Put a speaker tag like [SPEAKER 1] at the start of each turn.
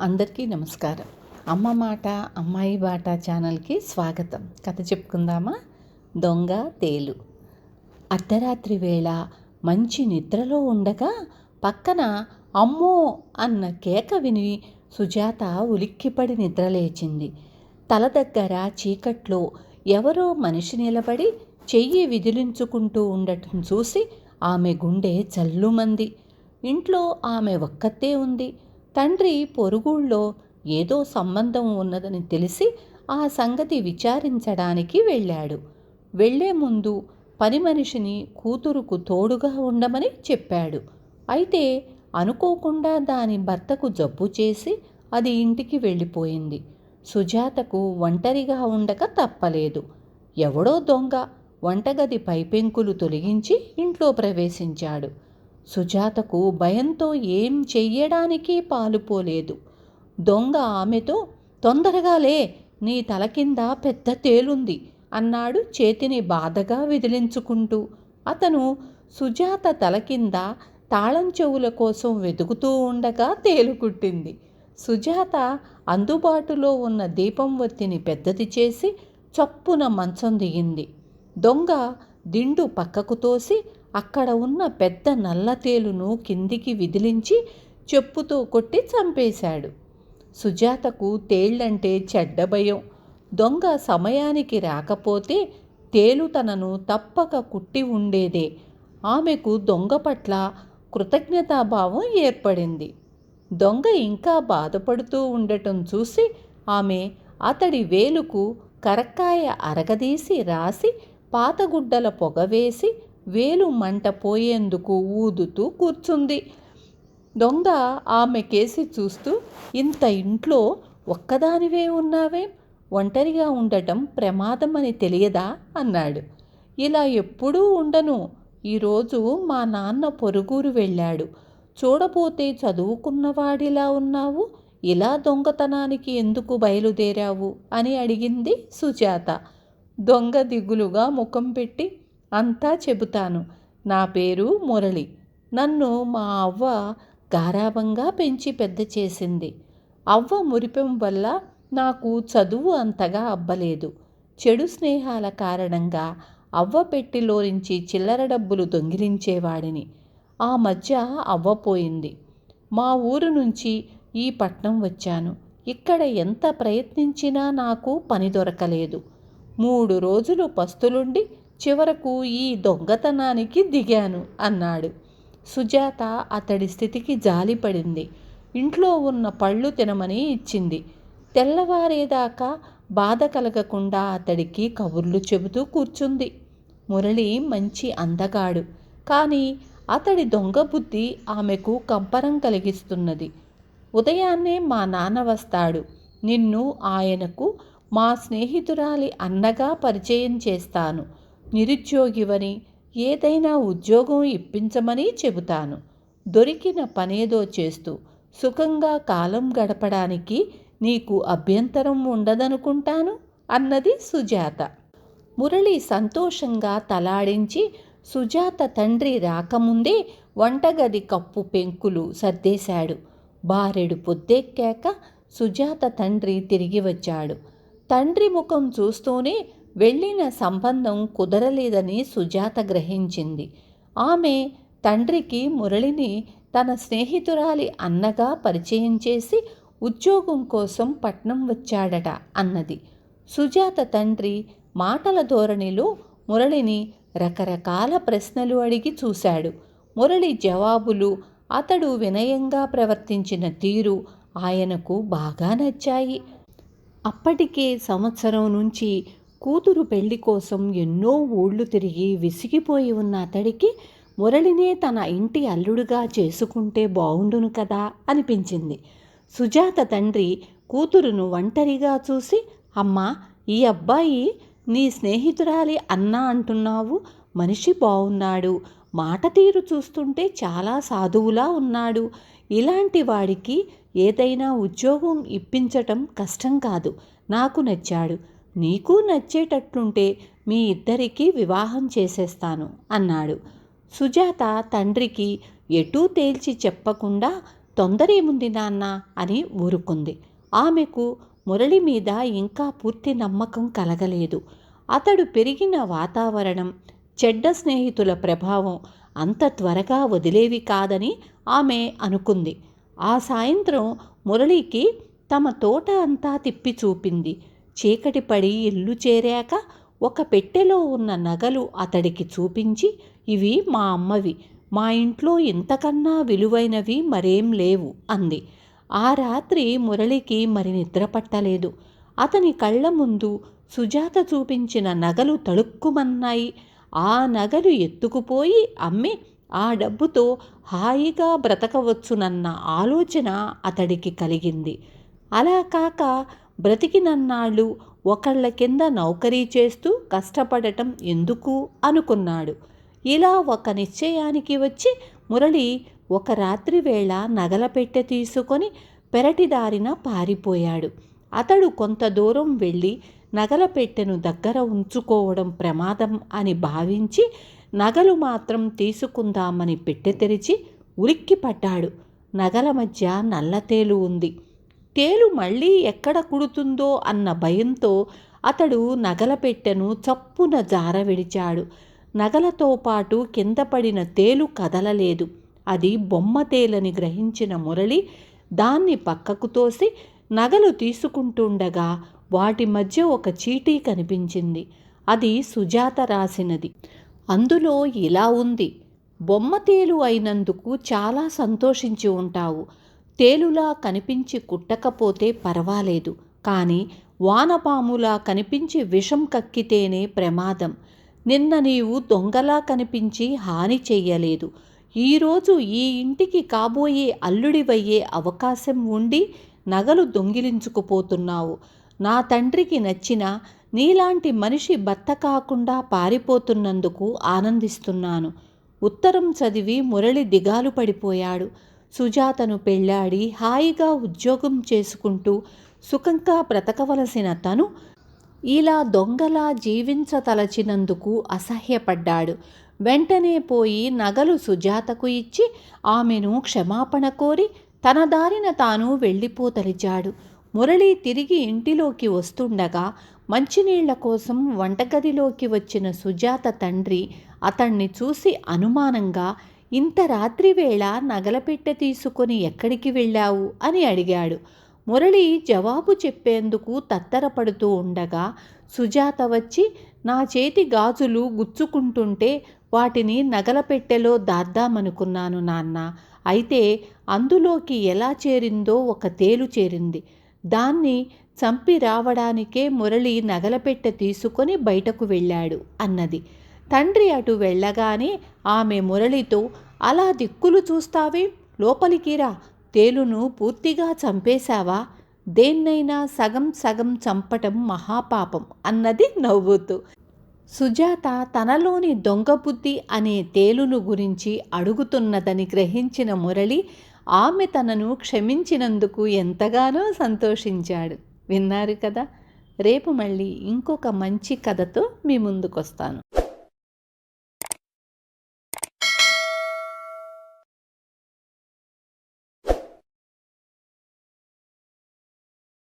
[SPEAKER 1] అందరికీ నమస్కారం. అమ్మ మాట అమ్మాయి బాట ఛానల్కి స్వాగతం. కథ చెప్పుకుందామా? దొంగ తేలు. అర్ధరాత్రి వేళ మంచి నిద్రలో ఉండగా పక్కన అమ్మో అన్న కేక విని సుజాత ఉలిక్కిపడి నిద్రలేచింది. తల దగ్గర చీకట్లో ఎవరో మనిషి నిలబడి చెయ్యి విదిలించుకుంటూ ఉండటం చూసి ఆమె గుండె జల్లుమంది. ఇంట్లో ఆమె ఒక్కతే ఉంది. తండ్రి పొరుగుళ్ళో ఏదో సంబంధం ఉన్నదని తెలిసి ఆ సంగతి విచారించడానికి వెళ్ళాడు. వెళ్లే ముందు పని మనిషిని కూతురుకు తోడుగా ఉండమని చెప్పాడు. అయితే అనుకోకుండా దాని భర్తకు జబ్బు చేసి అది ఇంటికి వెళ్ళిపోయింది. సుజాతకు ఒంటరిగా ఉండక తప్పలేదు. ఎవడో దొంగ వంటగది పైపెంకులు తొలగించి ఇంట్లో ప్రవేశించాడు. సుజాతకు భయంతో ఏం చెయ్యడానికి పాలుపోలేదు. దొంగ ఆమెతో, తొందరగా లే, నీ తల కింద పెద్ద తేలుంది అన్నాడు చేతిని బాధగా విదిలించుకుంటూ. అతను సుజాత తల కింద తాళం చెవుల కోసం వెతుకుతూ ఉండగా తేలు కుట్టింది. సుజాత అందుబాటులో ఉన్న దీపం ఒత్తిని పెద్దది చేసి చప్పున మంచం దిగింది. దొంగ దిండు పక్కకు తోసి అక్కడ ఉన్న పెద్ద నల్ల తేలును కిందికి విదిలించి చెప్పుతో కొట్టి చంపేశాడు. సుజాతకు తేళ్లంటే చెడ్డ భయం. దొంగ సమయానికి రాకపోతే తేలు తనను తప్పక కుట్టి ఉండేదే. ఆమెకు దొంగ పట్ల కృతజ్ఞతాభావం ఏర్పడింది. దొంగ ఇంకా బాధపడుతూ ఉండటం చూసి ఆమె అతడి వేలుకు కరక్కాయ అరగదీసి రాసి పాతగుడ్డల పొగ వేసి వేలు మంట పోయేందుకు ఊదుతూ కూర్చుంది. దొంగ ఆమె కేసి చూస్తూ, ఇంత ఇంట్లో ఒక్కదానివే ఉన్నావే, ఒంటరిగా ఉండటం ప్రమాదం అని తెలియదా అన్నాడు. ఇలా ఎప్పుడూ ఉండను. ఈరోజు మా నాన్న పొరుగురు వెళ్ళాడు. చూడపోతే చదువుకున్నవాడిలా ఉన్నావు, ఇలా దొంగతనానికి ఎందుకు బయలుదేరావు అని అడిగింది సుజాత. దొంగ దిగులుగా ముఖం పెట్టి, అంతా చెబుతాను. నా పేరు మురళి. నన్ను మా అవ్వ గారాబంగా పెంచి పెద్ద చేసింది. అవ్వ మురిపెం వల్ల నాకు చదువు అంతగా అబ్బలేదు. చెడు స్నేహాల కారణంగా అవ్వ పెట్టిలోంచి చిల్లర డబ్బులు దొంగిలించేవాడిని. ఆ మధ్య అవ్వ పోయింది. మా ఊరు నుంచి ఈ పట్నం వచ్చాను. ఇక్కడ ఎంత ప్రయత్నించినా నాకు పని దొరకలేదు. 3 రోజులు పస్తులుండి చివరకు ఈ దొంగతనానికి దిగాను అన్నాడు. సుజాత అతడి స్థితికి జాలిపడింది. ఇంట్లో ఉన్న పళ్ళు తినమని ఇచ్చింది. తెల్లవారేదాకా బాధ కలగకుండా అతడికి కబుర్లు చెబుతూ కూర్చుంది. మురళి మంచి అందగాడు. కానీ అతడి దొంగ బుద్ధి ఆమెకు కంపరం కలిగిస్తున్నది. ఉదయాన్నే మా నాన్న వస్తాడు. నిన్ను ఆయనకు మా స్నేహితురాలి అన్నగా పరిచయం చేస్తాను. నిరుద్యోగివని, ఏదైనా ఉద్యోగం ఇప్పించమని చెబుతాను. దొరికిన పనేదో చేస్తూ సుఖంగా కాలం గడపడానికి నీకు అభ్యంతరం ఉండదనుకుంటాను అన్నది సుజాత. మురళి సంతోషంగా తలాడించి సుజాత తండ్రి రాకముందే వంటగది కప్పు పెంకులు సర్దేశాడు. బారెడు పొద్దెక్కాక సుజాత తండ్రి తిరిగి వచ్చాడు. తండ్రి ముఖం చూస్తూనే వెళ్ళిన సంబంధం కుదరలేదని సుజాత గ్రహించింది. ఆమె తండ్రికి మురళిని తన స్నేహితురాలి అన్నగా పరిచయం చేసి ఉద్యోగం కోసం పట్నం వచ్చాడట అన్నది. సుజాత తండ్రి మాటల ధోరణిలో మురళిని రకరకాల ప్రశ్నలు అడిగి చూశాడు. మురళి జవాబులు, అతడు వినయంగా ప్రవర్తించిన తీరు ఆయనకు బాగా నచ్చాయి. అప్పటికే సంవత్సరం నుంచి కూతురు పెళ్లి కోసం ఎన్నో ఊళ్ళు తిరిగి విసిగిపోయి ఉన్న అతడికి మురళినే తన ఇంటి అల్లుడుగా చేసుకుంటే బావుండును కదా అనిపించింది. సుజాత తండ్రి కూతురును ఒంటరిగా చూసి, అమ్మా, ఈ అబ్బాయి నీ స్నేహితురాలి అన్న అంటున్నావు, మనిషి బావున్నాడు, మాట తీరు చూస్తుంటే చాలా సాధువులా ఉన్నాడు. ఇలాంటి వాడికి ఏదైనా ఉద్యోగం ఇప్పించటం కష్టం కాదు. నాకు నచ్చాడు. నీకు నచ్చేటట్లుంటే మీ ఇద్దరికీ వివాహం చేసేస్తాను అన్నాడు. సుజాత తండ్రికి ఎటూ తేల్చి చెప్పకుండా తొందరేముంది నాన్న అని ఊరుకుంది. ఆమెకు మురళి మీద ఇంకా పూర్తి నమ్మకం కలగలేదు. అతడు పెరిగిన వాతావరణం, చెడ్డ స్నేహితుల ప్రభావం అంత త్వరగా వదిలేవి కాదని ఆమె అనుకుంది. ఆ సాయంత్రం మురళికి తమ తోట అంతా తిప్పి చూపింది. చీకటి పడి ఇల్లు చేరాక ఒక పెట్టెలో ఉన్న నగలు అతడికి చూపించి, ఇవి మా అమ్మవి, మా ఇంట్లో ఇంతకన్నా విలువైనవి మరేం లేవు అంది. ఆ రాత్రి మురళికి మరి నిద్ర పట్టలేదు. అతని కళ్ళ ముందు సుజాత చూపించిన నగలు తళుక్కుమన్నాయి. ఆ నగలు ఎత్తుకుపోయి అమ్మి ఆ డబ్బుతో హాయిగా బ్రతకవచ్చునన్న ఆలోచన అతడికి కలిగింది. అలా కాక బ్రతికినన్నాళ్ళు ఒకళ్ళ కింద నౌకరీ చేస్తూ కష్టపడటం ఎందుకు అనుకున్నాడు. ఇలా ఒక నిశ్చయానికి వచ్చి మురళి ఒక రాత్రి వేళ నగల పెట్టె తీసుకొని పెరటిదారిన పారిపోయాడు. అతడు కొంత దూరం వెళ్ళి నగల పెట్టెను దగ్గర ఉంచుకోవడం ప్రమాదం అని భావించి నగలు మాత్రం తీసుకుందామని పెట్టె తెరిచి ఉలిక్కిపడ్డాడు. నగల మధ్య నల్లతేలు ఉంది. తేలు మళ్ళీ ఎక్కడ కుడుతుందో అన్న భయంతో అతడు నగల పెట్టెను చప్పున జారవిడిచాడు. నగలతో పాటు కింద పడిన తేలు కదలలేదు. అది బొమ్మ తేలని గ్రహించిన మురళి దాన్ని పక్కకు తోసి నగలు తీసుకుంటుండగా వాటి మధ్య ఒక చీటీ కనిపించింది. అది సుజాత రాసినది. అందులో ఇలా ఉంది: బొమ్మ తేలు అయినందుకు చాలా సంతోషించి ఉంటావు. తేలులా కనిపించి కుట్టకపోతే పర్వాలేదు, కానీ వానపాములా కనిపించి విషం కక్కితేనే ప్రమాదం. నిన్న నీవు దొంగలా కనిపించి హాని చెయ్యలేదు. ఈరోజు ఈ ఇంటికి కాబోయే అల్లుడివయ్యే అవకాశం ఉండి నగలు దొంగిలించుకుపోతున్నావు. నా తండ్రికి నచ్చిన నీలాంటి మనిషి భర్త కాకుండా పారిపోతున్నందుకు ఆనందిస్తున్నాను. ఉత్తరం చదివి మురళి దిగాలు పడిపోయాడు. సుజాతను పెళ్ళాడి హాయిగా ఉద్యోగం చేసుకుంటూ సుఖంగా బ్రతకవలసిన తను ఇలా దొంగలా జీవించతలచినందుకు అసహ్యపడ్డాడు. వెంటనే పోయి నగలు సుజాతకు ఇచ్చి ఆమెను క్షమాపణ కోరి తన దారిన తాను వెళ్ళిపోతలిచాడు. మురళి తిరిగి ఇంటిలోకి వస్తుండగా మంచినీళ్ల కోసం వంటగదిలోకి వచ్చిన సుజాత తండ్రి అతన్ని చూసి అనుమానంగా, ఇంత రాత్రివేళ నగలపెట్టె తీసుకొని ఎక్కడికి వెళ్ళావు అని అడిగాడు. మురళి జవాబు చెప్పేందుకు తత్తరపడుతూ ఉండగా సుజాత వచ్చి, నా చేతి గాజులు గుచ్చుకుంటుంటే వాటిని నగలపెట్టెలో దాద్దామనుకున్నాను నాన్న. అయితే అందులోకి ఎలా చేరిందో ఒక తేలు చేరింది. దాన్ని చంపి రావడానికే మురళి నగలపెట్టె తీసుకొని బయటకు వెళ్ళాడు అన్నది. తండ్రి అటు వెళ్ళగానే ఆమె మురళితో, అలా దిక్కులు చూస్తావే, లోపలికి రా. తేలును పూర్తిగా చంపేశావా? దేన్నైనా సగం సగం చంపటం మహాపాపం అన్నది నవ్వుతూ. సుజాత తనలోని దొంగబుద్ధి అనే తేలును గురించి అడుగుతున్నదని గ్రహించిన మురళి ఆమె తనను క్షమించినందుకు ఎంతగానో సంతోషించాడు. విన్నారు కదా. రేపు మళ్ళీ ఇంకొక మంచి కథతో మీ ముందుకొస్తాను.